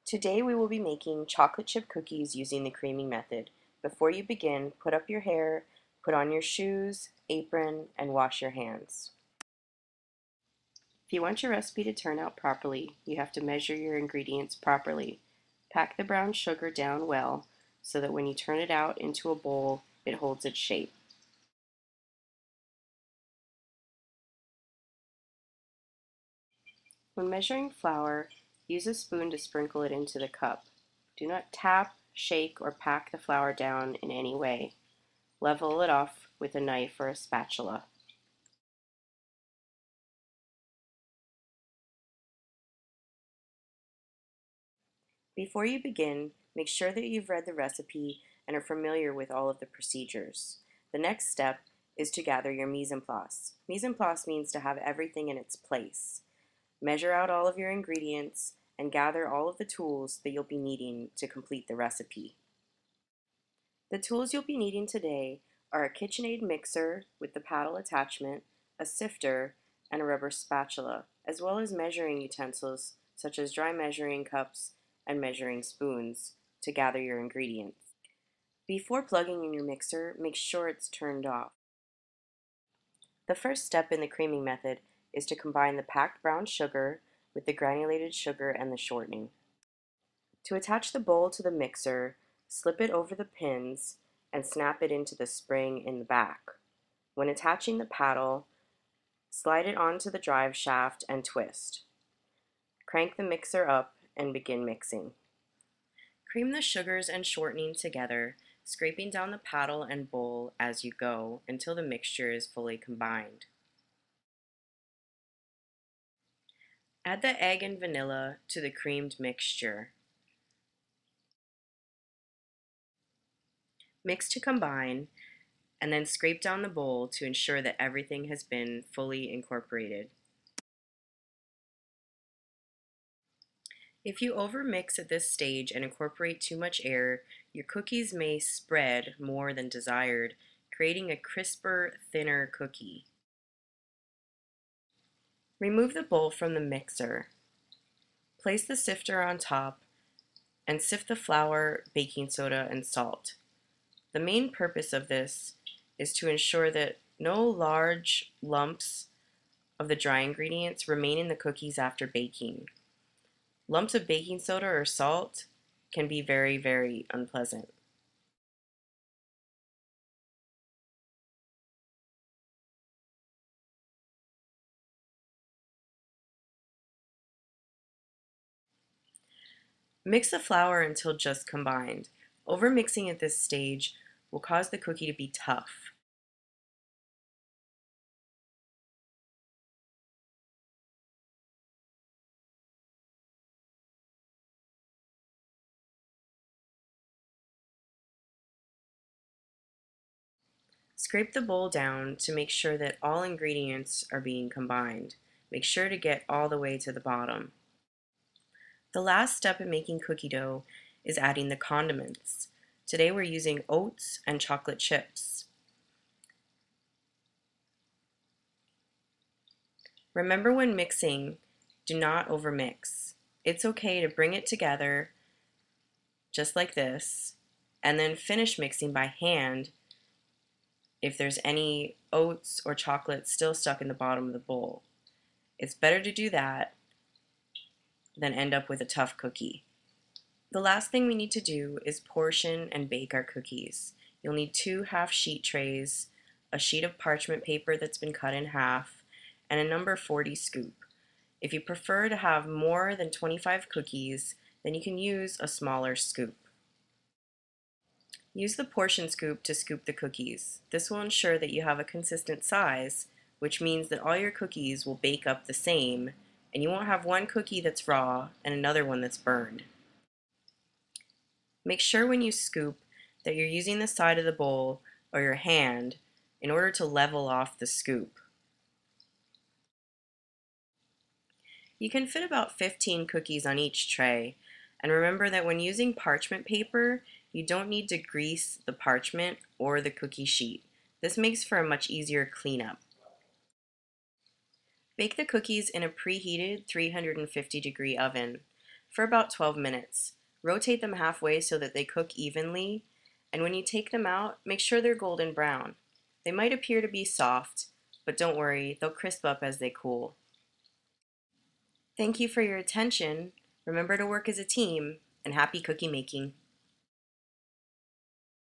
Today we will be making chocolate chip cookies using the creaming method. Before you begin, put up your hair, put on your shoes, apron, and wash your hands. If you want your recipe to turn out properly, you have to measure your ingredients properly. Pack the brown sugar down well so that when you turn it out into a bowl, it holds its shape. When measuring flour, use a spoon to sprinkle it into the cup. Do not tap, shake, or pack the flour down in any way. Level it off with a knife or a spatula. Before you begin, make sure that you've read the recipe and are familiar with all of the procedures. The next step is to gather your mise en place. Mise en place means to have everything in its place. Measure out all of your ingredients and gather all of the tools that you'll be needing to complete the recipe. The tools you'll be needing today are a KitchenAid mixer with the paddle attachment, a sifter, and a rubber spatula, as well as measuring utensils such as dry measuring cups and measuring spoons to gather your ingredients. Before plugging in your mixer, make sure it's turned off. The first step in the creaming method is to combine the packed brown sugar with the granulated sugar and the shortening. To attach the bowl to the mixer, slip it over the pins and snap it into the spring in the back. When attaching the paddle, slide it onto the drive shaft and twist. Crank the mixer up and begin mixing. Cream the sugars and shortening together, scraping down the paddle and bowl as you go until the mixture is fully combined. Add the egg and vanilla to the creamed mixture. Mix to combine, and then scrape down the bowl to ensure that everything has been fully incorporated. If you overmix at this stage and incorporate too much air, your cookies may spread more than desired, creating a crisper, thinner cookie. Remove the bowl from the mixer. Place the sifter on top and sift the flour, baking soda, and salt. The main purpose of this is to ensure that no large lumps of the dry ingredients remain in the cookies after baking. Lumps of baking soda or salt can be very, very unpleasant. Mix the flour until just combined. Overmixing at this stage will cause the cookie to be tough. Scrape the bowl down to make sure that all ingredients are being combined. Make sure to get all the way to the bottom. The last step in making cookie dough is adding the condiments. Today we're using oats and chocolate chips. Remember, when mixing, do not overmix. It's okay to bring it together just like this and then finish mixing by hand if there's any oats or chocolate still stuck in the bottom of the bowl. It's better to do that than end up with a tough cookie. The last thing we need to do is portion and bake our cookies. You'll need 2 half-sheet trays, a sheet of parchment paper that's been cut in half, and a number 40 scoop. If you prefer to have more than 25 cookies, then you can use a smaller scoop. Use the portion scoop to scoop the cookies. This will ensure that you have a consistent size, which means that all your cookies will bake up the same, and you won't have one cookie that's raw and another one that's burned. Make sure when you scoop that you're using the side of the bowl or your hand in order to level off the scoop. You can fit about 15 cookies on each tray, and remember that when using parchment paper, you don't need to grease the parchment or the cookie sheet. This makes for a much easier cleanup. Bake the cookies in a preheated 350-degree oven. for about 12 minutes. Rotate them halfway so that they cook evenly, and when you take them out, make sure they're golden brown. They might appear to be soft, but don't worry, they'll crisp up as they cool. Thank you for your attention. Remember to work as a team, and happy cookie making.